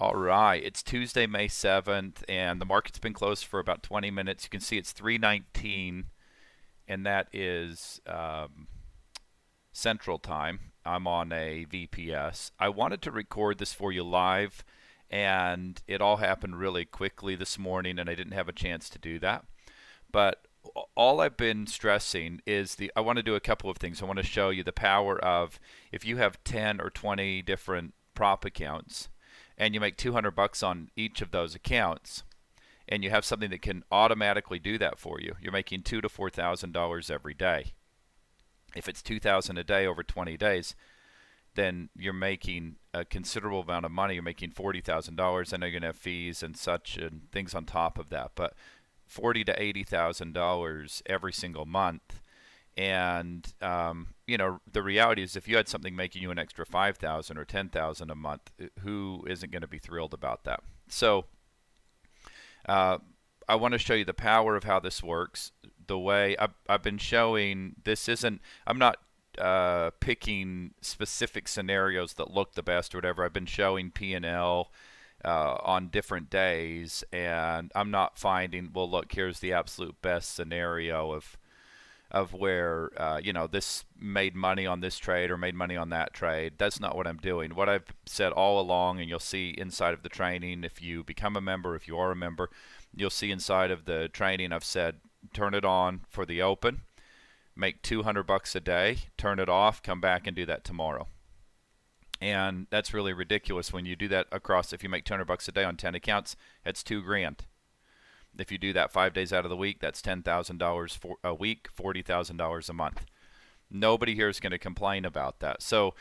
All right, it's Tuesday, May 7th, and the market's been closed for about 20 minutes. You can see it's 3:19, and that is Central Time. I'm on a VPS. I wanted to record this for you live, and it all happened really quickly this morning, and I didn't have a chance to do that. But all I've been stressing is I want to do a couple of things. I want to show you the power of if you have 10 or 20 different prop accounts and you make 200 bucks on each of those accounts and you have something that can automatically do that for you. You're making $2,000 to $4,000 every day. If it's 2,000 a day over 20 days, then you're making a considerable amount of money. You're making $40,000. I know you're going to have fees and such and things on top of that, but $40,000 to $80,000 every single month. And the reality is, if you had something making you an extra 5,000 or 10,000 a month, who isn't going to be thrilled about that? So I want to show you the power of how this works. The way I've been showing, this isn't. I'm not picking specific scenarios that look the best or whatever. I've been showing P&L on different days, and I'm not finding, well, look, here's the absolute best scenario of where this made money on this trade or made money on that trade. That's not what I'm doing. What I've said all along, and you'll see inside of the training, if you become a member, if you are a member, you'll see inside of the training I've said turn it on for the open, make 200 bucks a day, turn it off, come back and do that tomorrow. And that's really ridiculous when you do that across. If you make 200 bucks a day on 10 accounts, that's $2,000. If you do that 5 days out of the week, that's $10,000 for a week, $40,000 a month. Nobody here is going to complain about that. So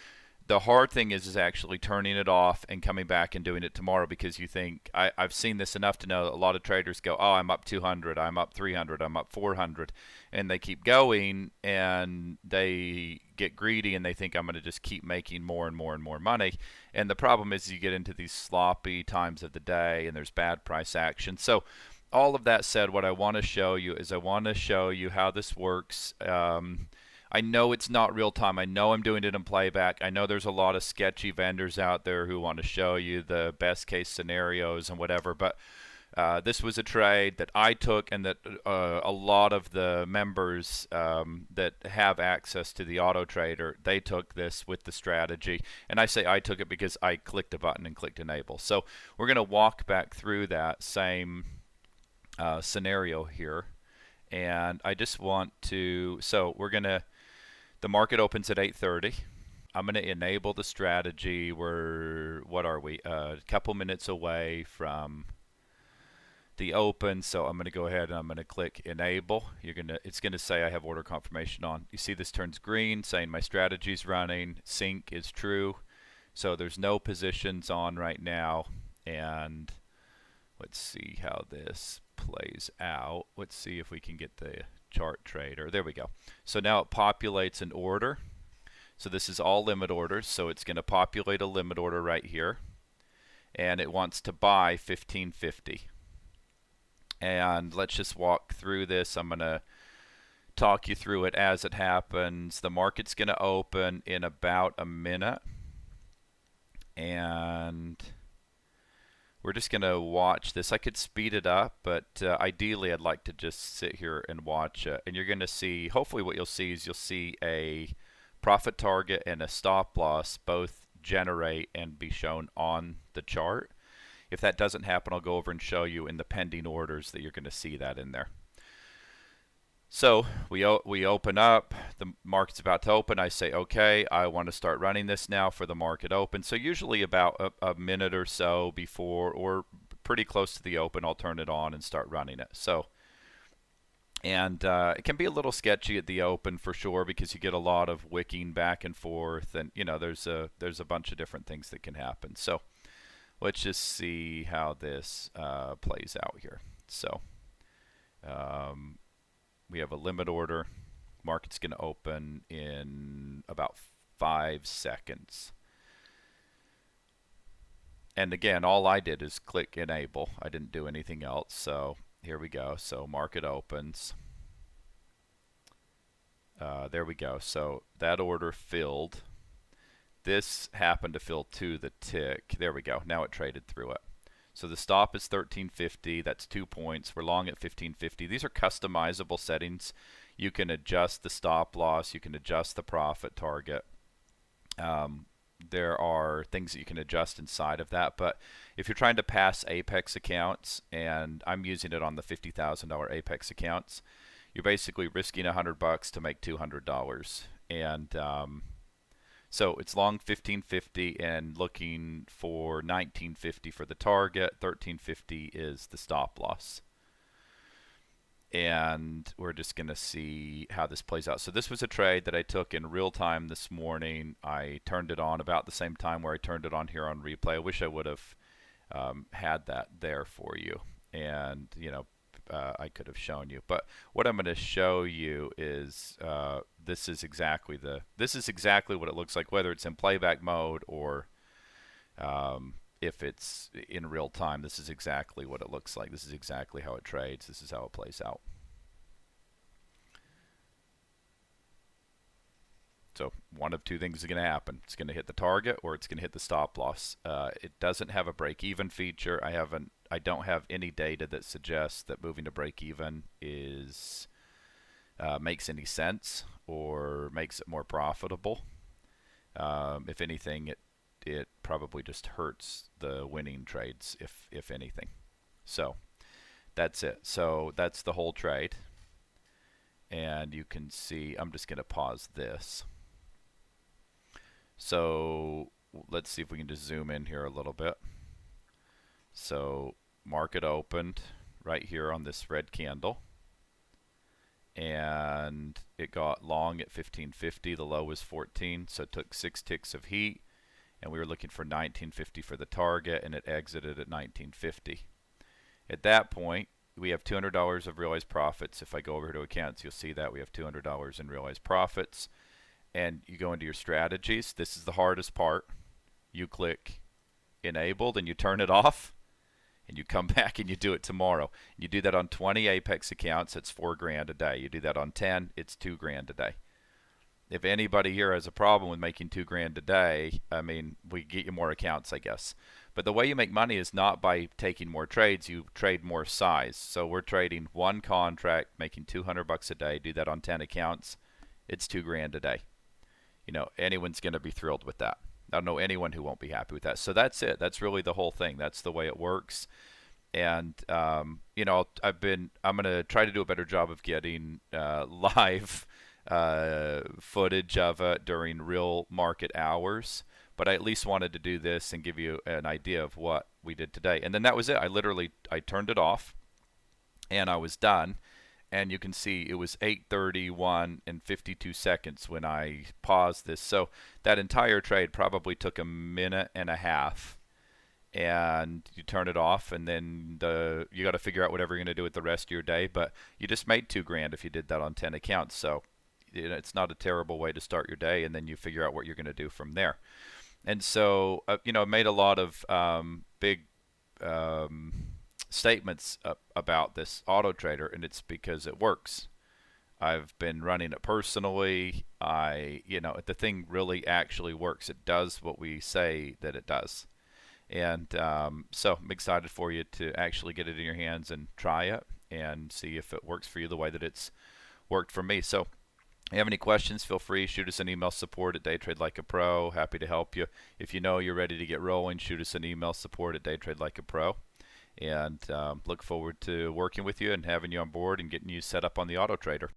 the hard thing is actually turning it off and coming back and doing it tomorrow, because you think, I've seen this enough to know that a lot of traders go, oh, I'm up 200, I'm up 300, I'm up 400, and they keep going and they get greedy and they think I'm going to just keep making more and more and more money. And the problem is you get into these sloppy times of the day and there's bad price action. So all of that said, what I want to show you is I want to show you how this works. I know it's not real time. I know I'm doing it in playback. I know there's a lot of sketchy vendors out there who want to show you the best case scenarios and whatever, but this was a trade that I took, and that a lot of the members that have access to the auto trader, they took this with the strategy. And I say I took it because I clicked a button and clicked enable. So we're going to walk back through that same scenario here. And I just want to, so we're going to, the market opens at 8:30. I'm going to enable the strategy. What are we? A couple minutes away from the open, so I'm going to go ahead and I'm going to click enable. It's going to say I have order confirmation on. You see this turns green, saying my strategy's running. Sync is true. So there's no positions on right now. And let's see how this plays out. Let's see if we can get the chart trader. There we go. So now it populates an order. So this is all limit orders. So it's going to populate a limit order right here. And it wants to buy 1550. And let's just walk through this. I'm going to talk you through it as it happens. The market's going to open in about a minute. And we're just going to watch this. I could speed it up, but ideally I'd like to just sit here and watch it. And you're going to see, hopefully what you'll see is you'll see a profit target and a stop loss both generate and be shown on the chart. If that doesn't happen, I'll go over and show you in the pending orders that you're going to see that in there. So we open up, the market's about to open. I say, okay, I want to start running this now for the market open. So usually about a minute or so before, or pretty close to the open, I'll turn it on and start running it. So, and it can be a little sketchy at the open for sure, because you get a lot of wicking back and forth, and there's a bunch of different things that can happen. So let's just see how this plays out here. So we have a limit order. Market's going to open in about 5 seconds. And again, all I did is click enable. I didn't do anything else. So here we go. So market opens. There we go. So that order filled. This happened to fill to the tick. There we go. Now it traded through it. So the stop is 1350. That's 2 points. We're long at 1550. These are customizable settings. You can adjust the stop loss. You can adjust the profit target. There are things that you can adjust inside of that. But if you're trying to pass Apex accounts, and I'm using it on the $50,000 Apex accounts, you're basically risking $100 to make $200. And so it's long 1550 and looking for 1950 for the target. 1350 is the stop loss. And we're just going to see how this plays out. So this was a trade that I took in real time this morning. I turned it on about the same time where I turned it on here on replay. I wish I would have had that there for you. And, you know, I could have shown you. But what I'm going to show you is this is exactly what it looks like, whether it's in playback mode or if it's in real time. This is exactly what it looks like. This is exactly how it trades. This is how it plays out. So one of two things is going to happen. It's going to hit the target or it's going to hit the stop loss. It doesn't have a break-even feature. I don't have any data that suggests that moving to break-even is makes any sense or makes it more profitable. If anything, it probably just hurts the winning trades, if anything. So that's it. So that's the whole trade. And you can see, I'm just going to pause this. So let's see if we can just zoom in here a little bit. So market opened right here on this red candle. And it got long at 1550. The low was 14, so it took 6 ticks of heat. And we were looking for 1950 for the target, and it exited at 1950. At that point, we have $200 of realized profits. If I go over here to accounts, you'll see that we have $200 in realized profits. And you go into your strategies. This is the hardest part. You click enabled and you turn it off, and you come back and you do it tomorrow. You do that on 20 Apex accounts, it's $4 grand a day. You do that on 10, it's $2 grand a day. If anybody here has a problem with making $2 grand a day, I mean, we get you more accounts, I guess. But the way you make money is not by taking more trades. You trade more size. So we're trading one contract, making $200 a day. Do that on 10 accounts. It's $2 grand a day. You know, anyone's going to be thrilled with that. I don't know anyone who won't be happy with that. So that's it. That's really the whole thing. That's the way it works. And you know, I'm going to try to do a better job of getting live footage of it during real market hours, but I at least wanted to do this and give you an idea of what we did today. And then that was it. I turned it off and I was done. And you can see it was 8:31 and 52 seconds when I paused this. So that entire trade probably took a minute and a half. And you turn it off, and then you got to figure out whatever you're going to do with the rest of your day. But you just made $2 grand if you did that on 10 accounts. So it's not a terrible way to start your day, and then you figure out what you're going to do from there. And so you know, I made a lot of big statements about this auto trader, and it's because it works. I've been running it personally. You know, the thing really actually works. It does what we say that it does. And so I'm excited for you to actually get it in your hands and try it and see if it works for you the way that it's worked for me. So if you have any questions, feel free. Shoot us an email, support@daytradelikeapro. Happy to help you. If you know you're ready to get rolling, shoot us an email, support@daytradelikeapro. And look forward to working with you and having you on board and getting you set up on the Auto Trader.